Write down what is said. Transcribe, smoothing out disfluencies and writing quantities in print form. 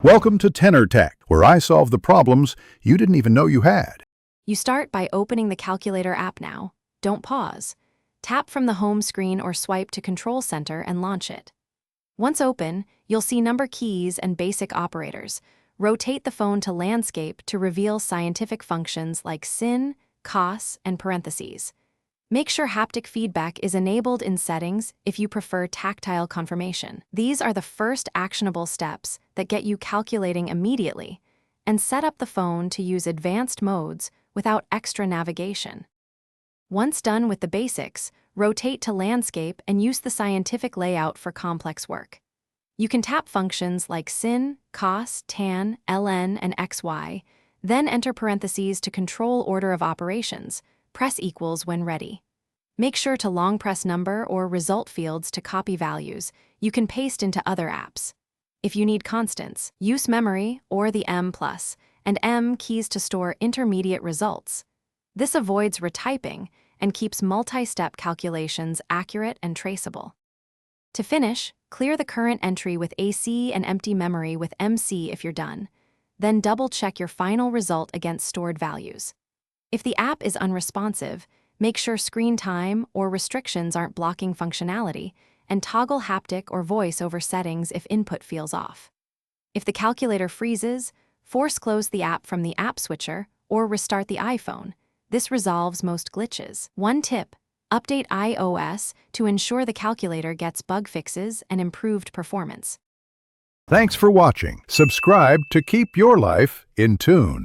Welcome to Tenor Tech, where I solve the problems you didn't even know you had. You start by opening the calculator app now. Don't pause. Tap from the home screen or swipe to Control Center and launch it. Once open, you'll see number keys and basic operators. Rotate the phone to landscape to reveal scientific functions like sin, cos, and parentheses. Make sure haptic feedback is enabled in settings if you prefer tactile confirmation. These are the first actionable steps that get you calculating immediately and set up the phone to use advanced modes without extra navigation. Once done with the basics, rotate to landscape and use the scientific layout for complex work. You can tap functions like sin, cos, tan, ln, and xy, then enter parentheses to control order of operations. Press equals when ready. Make sure to long press number or result fields to copy values you can paste into other apps. If you need constants, use memory or the M+ and M keys to store intermediate results. This avoids retyping and keeps multi-step calculations accurate and traceable. To finish, clear the current entry with AC and empty memory with MC if you're done. Then double-check your final result against stored values. If the app is unresponsive, make sure screen time or restrictions aren't blocking functionality, and toggle haptic or voice over settings if input feels off. If the calculator freezes, force close the app from the app switcher or restart the iPhone. This resolves most glitches. One tip: update iOS to ensure the calculator gets bug fixes and improved performance. Thanks for watching. Subscribe to keep your life in tune.